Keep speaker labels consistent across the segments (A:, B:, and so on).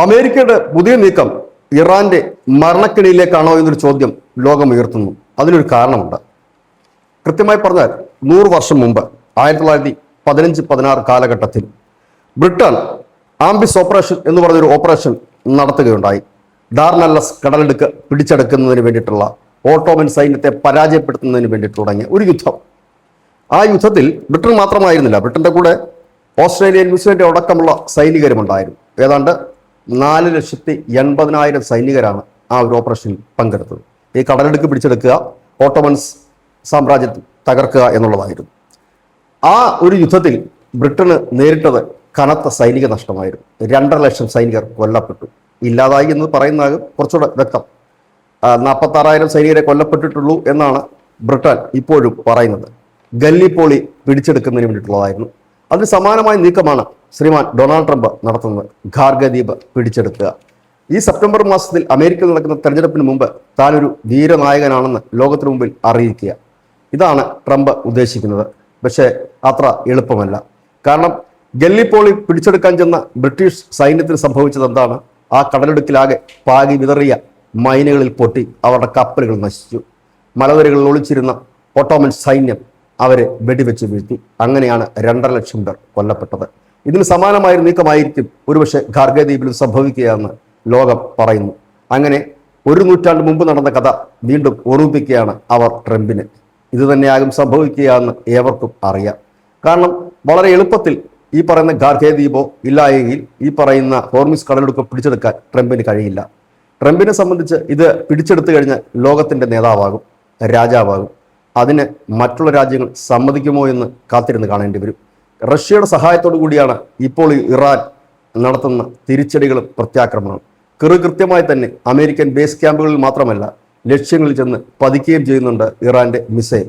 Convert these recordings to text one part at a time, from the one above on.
A: അമേരിക്കയുടെ പുതിയ നീക്കം ഇറാന്റെ മരണക്കെണിയിലേക്കാണോ എന്നൊരു ചോദ്യം ലോകം ഉയർത്തുന്നു. അതിനൊരു കാരണമുണ്ട്. കൃത്യമായി പറഞ്ഞാൽ 100 വർഷം മുമ്പ് 1915-16 കാലഘട്ടത്തിൽ ബ്രിട്ടൻ ആംബിസ് ഓപ്പറേഷൻ എന്ന് പറഞ്ഞൊരു ഓപ്പറേഷൻ നടത്തുകയുണ്ടായി. ഡാർനല്ലസ് കടലെടുക്ക് പിടിച്ചെടുക്കുന്നതിന് വേണ്ടിയിട്ടുള്ള ഓട്ടോമൻ സൈന്യത്തെ പരാജയപ്പെടുത്തുന്നതിന് വേണ്ടി തുടങ്ങിയ ഒരു യുദ്ധം. ആ യുദ്ധത്തിൽ ബ്രിട്ടൻ മാത്രമായിരുന്നില്ല, ബ്രിട്ടന്റെ കൂടെ ഓസ്ട്രേലിയൻ, ന്യൂസിലൻഡ് അടക്കമുള്ള സൈനികരുമുണ്ടായിരുന്നു. ഏതാണ്ട് 4,80,000 സൈനികരാണ് ആ ഒരു ഓപ്പറേഷനിൽ പങ്കെടുത്തത്. ഈ കടലെടുക്ക് പിടിച്ചെടുക്കുക, ഓട്ടോമൻസ് സാമ്രാജ്യത്തെ തകർക്കുക എന്നുള്ളതായിരുന്നു. ആ ഒരു യുദ്ധത്തിൽ ബ്രിട്ടന് നേരിട്ടത് കനത്ത സൈനിക നഷ്ടമായിരുന്നു. 2.5 ലക്ഷം സൈനികർ കൊല്ലപ്പെട്ടു. ഇല്ലാതായി എന്ന് പറയുന്നതാകും കുറച്ചുകൂടെ വ്യക്തം. 46,000 സൈനികരെ കൊല്ലപ്പെട്ടിട്ടുള്ളൂ എന്നാണ് ബ്രിട്ടൻ ഇപ്പോഴും പറയുന്നത്. ഗല്ലിപ്പോളി പിടിച്ചെടുക്കുന്നതിന് വേണ്ടിയിട്ടുള്ളതായിരുന്നു. അതിന് സമാനമായ നീക്കമാണ് ശ്രീമാൻ ഡൊണാൾഡ് ട്രംപ് നടത്തുന്നത്. ഖാർഗദ്വീപ് പിടിച്ചെടുക്കുക. ഈ സെപ്റ്റംബർ മാസത്തിൽ അമേരിക്കയിൽ നടക്കുന്ന തെരഞ്ഞെടുപ്പിന് മുമ്പ് താനൊരു വീരനായകനാണെന്ന് ലോകത്തിന് മുമ്പിൽ അറിയിക്കുക. ഇതാണ് ട്രംപ് ഉദ്ദേശിക്കുന്നത്. പക്ഷേ അത്ര എളുപ്പമല്ല. കാരണം ഗല്ലിപ്പോളി പിടിച്ചെടുക്കാൻ ചെന്ന ബ്രിട്ടീഷ് സൈന്യത്തിന് സംഭവിച്ചത് എന്താണ്? ആ കടലെടുക്കിലാകെ പാകി വിതറിയ മൈനുകളിൽ പൊട്ടി അവരുടെ കപ്പലുകൾ നശിച്ചു. മലനിരകളിൽ ഒളിച്ചിരുന്ന ഓട്ടോമൻ സൈന്യം അവരെ വെടിവെച്ച് വീഴ്ത്തി. അങ്ങനെയാണ് 2.5 ലക്ഷം പേർ കൊല്ലപ്പെട്ടത്. ഇതിന് സമാനമായ നീക്കമായിരിക്കും ഒരുപക്ഷെ ഖാർഗദ്വീപിലും സംഭവിക്കുകയെന്ന് ലോകം പറയുന്നു. അങ്ങനെ 1 നൂറ്റാണ്ട് മുമ്പ് നടന്ന കഥ വീണ്ടും ഓർമ്മിപ്പിക്കുകയാണ് അവർ ട്രംപിന്. ഇത് തന്നെയാകും സംഭവിക്കുകയെന്ന് ഏവർക്കും അറിയാം. കാരണം വളരെ എളുപ്പത്തിൽ ഈ പറയുന്ന ഖാർഗദ്വീപോ ഇല്ലായെങ്കിൽ ഈ പറയുന്ന ഹോർമിസ് കടലെടുപ്പ് പിടിച്ചെടുക്കാൻ ട്രംപിന് കഴിയില്ല. ട്രംപിനെ സംബന്ധിച്ച് ഇത് പിടിച്ചെടുത്തു കഴിഞ്ഞാൽ ലോകത്തിൻ്റെ നേതാവാകും, രാജാവാകും. അതിന് മറ്റുള്ള രാജ്യങ്ങൾ സമ്മതിക്കുമോ എന്ന് കാത്തിരുന്ന് കാണേണ്ടി വരും. റഷ്യയുടെ സഹായത്തോടു കൂടിയാണ് ഇപ്പോൾ ഇറാൻ നടത്തുന്ന തിരിച്ചടികളും പ്രത്യാക്രമണവും. കൃത്യമായി തന്നെ അമേരിക്കൻ ബേസ് ക്യാമ്പുകളിൽ മാത്രമല്ല, ലക്ഷ്യങ്ങളിൽ ചെന്ന് പതിക്കുകയും ചെയ്യുന്നുണ്ട് ഇറാന്റെ മിസൈൽ.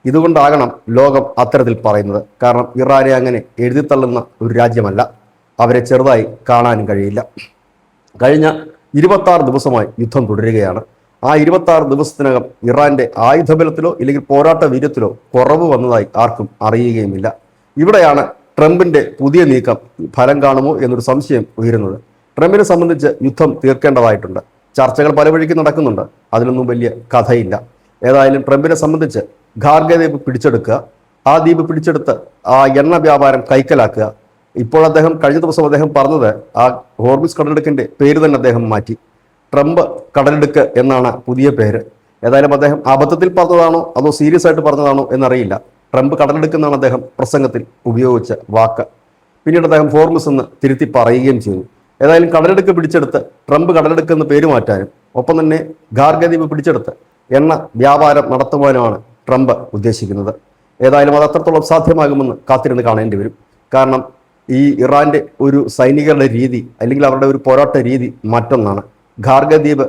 A: ഇതുകൊണ്ടാകണം ലോകം അത്തരത്തിൽ പറയുന്നത്. കാരണം ഇറാനെ അങ്ങനെ എഴുതിത്തള്ളുന്ന ഒരു രാജ്യമല്ല. അവരെ ചെറുതായി കാണാനും കഴിയില്ല. കഴിഞ്ഞ 26 ദിവസമായി യുദ്ധം തുടരുകയാണ്. ആ 26 ദിവസത്തിനകം ഇറാന്റെ ആയുധബലത്തിലോ ഇല്ലെങ്കിൽ പോരാട്ട വീര്യത്തിലോ കുറവ് വന്നതായി ആർക്കും അറിയുകയുമില്ല. ഇവിടെയാണ് ട്രംപിന്റെ പുതിയ നീക്കം ഫലം കാണുമോ എന്നൊരു സംശയം ഉയരുന്നത്. ട്രംപിനെ സംബന്ധിച്ച് യുദ്ധം തീർക്കേണ്ടതായിട്ടുണ്ട്. ചർച്ചകൾ പല വഴിക്ക് നടക്കുന്നുണ്ട്. അതിലൊന്നും വലിയ കഥയില്ല. ഏതായാലും ട്രംപിനെ സംബന്ധിച്ച് ഖാർഗദ്വീപ് പിടിച്ചെടുക്കുക, ആ ദ്വീപ് പിടിച്ചെടുത്ത് ആ എണ്ണ വ്യാപാരം കൈക്കലാക്കുക. ഇപ്പോൾ കഴിഞ്ഞ ദിവസം അദ്ദേഹം പറഞ്ഞത് ആ ഹോർമിസ് കടലെടുക്കിന്റെ പേര് തന്നെ അദ്ദേഹം മാറ്റി. ട്രംപ് കടലെടുക്ക് എന്നാണ് പുതിയ പേര്. ഏതായാലും അദ്ദേഹം അബദ്ധത്തിൽ പറഞ്ഞതാണോ അതോ സീരിയസ് ആയിട്ട് പറഞ്ഞതാണോ എന്നറിയില്ല. ട്രംപ് കടലെടുക്കെന്നാണ് അദ്ദേഹം പ്രസംഗത്തിൽ ഉപയോഗിച്ച വാക്ക്. പിന്നീട് അദ്ദേഹം ഹോർമിസ് എന്ന് തിരുത്തി പറയുകയും ചെയ്തു. ഏതായാലും കടലെടുക്ക് പിടിച്ചെടുത്ത് ട്രംപ് കടലെടുക്ക് എന്ന് പേര് മാറ്റാനും ഒപ്പം തന്നെ ഖാർഗദ്വീപ് പിടിച്ചെടുത്ത് എണ്ണ വ്യാപാരം നടത്തുവാനുമാണ് ട്രംപ് ഉദ്ദേശിക്കുന്നത്. ഏതായാലും അത് അത്രത്തോളം സാധ്യമാകുമെന്ന് കാത്തിരുന്ന് കാണേണ്ടി വരും. കാരണം ഈ ഇറാന്റെ ഒരു സൈനികരുടെ രീതി അല്ലെങ്കിൽ അവരുടെ ഒരു പോരാട്ട രീതി മറ്റൊന്നാണ്. ഖാർഗദ്വീപ്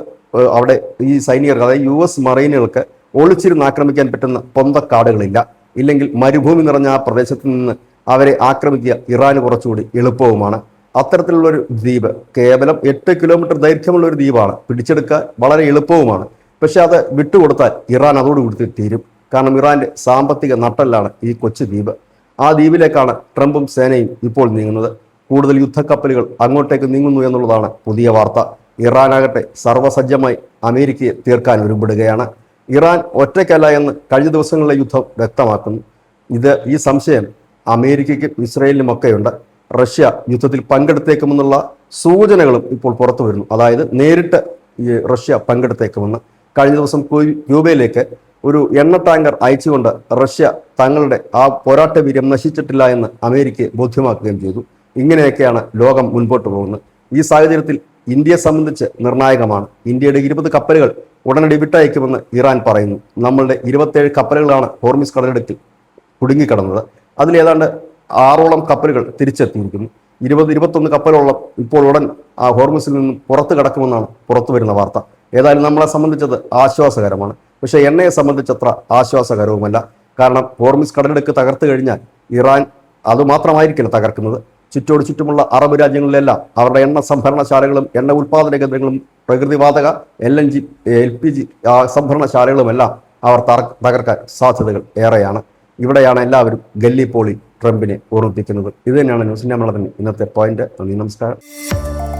A: അവിടെ ഈ സൈനികർക്ക്, അതായത് US മറൈനുകൾക്ക് ഒളിച്ചിരുന്ന് ആക്രമിക്കാൻ പറ്റുന്ന പൊന്തക്കാടുകളില്ല. ഇല്ലെങ്കിൽ മരുഭൂമി നിറഞ്ഞ ആ പ്രദേശത്ത് നിന്ന് അവരെ ആക്രമിക്കുക ഇറാന് കുറച്ചുകൂടി എളുപ്പവുമാണ്. അത്തരത്തിലുള്ളൊരു ദ്വീപ്, കേവലം 8 കിലോമീറ്റർ ദൈർഘ്യമുള്ള ഒരു ദ്വീപാണ്. പിടിച്ചെടുക്കാൻ വളരെ എളുപ്പവുമാണ്. പക്ഷെ അത് വിട്ടുകൊടുത്താൽ ഇറാൻ അതോടുകൂടി തീരും. കാരണം ഇറാന്റെ സാമ്പത്തിക നട്ടെല്ലാണ് ഈ കൊച്ചു ദ്വീപ്. ആ ദ്വീപിലേക്കാണ് ട്രംപും സേനയും ഇപ്പോൾ നീങ്ങുന്നത്. കൂടുതൽ യുദ്ധക്കപ്പലുകൾ അങ്ങോട്ടേക്ക് നീങ്ങുന്നു എന്നുള്ളതാണ് പുതിയ വാർത്ത. ഇറാനാകട്ടെ സർവ്വസജ്ജമായി അമേരിക്കയെ തീർക്കാൻ ഒരുമ്പെടുകയാണ്. ഇറാൻ ഒറ്റയ്ക്കല്ല എന്ന് കഴിഞ്ഞ ദിവസങ്ങളിലെ യുദ്ധം വ്യക്തമാക്കുന്നു. ഈ സംശയം അമേരിക്കയ്ക്കും ഇസ്രയേലിനുമൊക്കെയുണ്ട്. റഷ്യ യുദ്ധത്തിൽ പങ്കെടുത്തേക്കുമെന്നുള്ള സൂചനകളും ഇപ്പോൾ പുറത്തു വരുന്നു. അതായത് നേരിട്ട് ഈ റഷ്യ പങ്കെടുത്തേക്കുമെന്ന്. കഴിഞ്ഞ ദിവസം ക്യൂബയിലേക്ക് ഒരു എണ്ണ ടാങ്കർ അയച്ചുകൊണ്ട് റഷ്യ തങ്ങളുടെ ആ പോരാട്ട വീര്യം നശിച്ചിട്ടില്ല എന്ന് അമേരിക്കയെ ബോധ്യമാക്കുകയും ചെയ്തു. ഇങ്ങനെയൊക്കെയാണ് ലോകം മുൻപോട്ട് പോകുന്നത്. ഈ സാഹചര്യത്തിൽ ഇന്ത്യയെ സംബന്ധിച്ച് നിർണായകമാണ്. ഇന്ത്യയുടെ 20 കപ്പലുകൾ ഉടനടി വിട്ടയക്കുമെന്ന് ഇറാൻ പറയുന്നു. നമ്മളുടെ 27 കപ്പലുകളാണ് ഹോർമിസ് കടലെടുക്കിൽ കുടുങ്ങിക്കിടന്നത്. അതിൽ ഏതാണ്ട് 6ഓളം കപ്പലുകൾ തിരിച്ചെത്തിയിരിക്കുന്നു. 20-21 കപ്പലോളം ഇപ്പോൾ ഉടൻ ആ ഹോർമിസിൽ നിന്നും പുറത്തു കടക്കുമെന്നാണ് പുറത്തു വരുന്ന വാർത്ത. ഏതായാലും നമ്മളെ സംബന്ധിച്ചത് ആശ്വാസകരമാണ്. പക്ഷേ എണ്ണയെ സംബന്ധിച്ചത്ര ആശ്വാസകരവുമല്ല. കാരണം ഹോർമിസ് കടലെടുക്ക് തകർത്തു കഴിഞ്ഞാൽ ഇറാൻ അതുമാത്രമായിരിക്കില്ല തകർക്കുന്നത്. ചുറ്റുമുള്ള അറബ് രാജ്യങ്ങളിലെല്ലാം അവരുടെ എണ്ണ സംഭരണശാലകളും എണ്ണ ഉൽപ്പാദന കേന്ദ്രങ്ങളും പ്രകൃതിവാതക LNG LPG സംഭരണശാലകളുമെല്ലാം അവർ തകർക്കാൻ സാധ്യതകൾ ഏറെയാണ്. ഇവിടെയാണ് എല്ലാവരും ഗല്ലിപ്പോളി ട്രംപിനെ ഓർമ്മിപ്പിക്കുന്നത്. ഇത് തന്നെയാണ് ന്യൂസിൻ്റെ മലയാളത്തിന് ഇന്നത്തെ പോയിന്റ്. നന്ദി, നമസ്കാരം.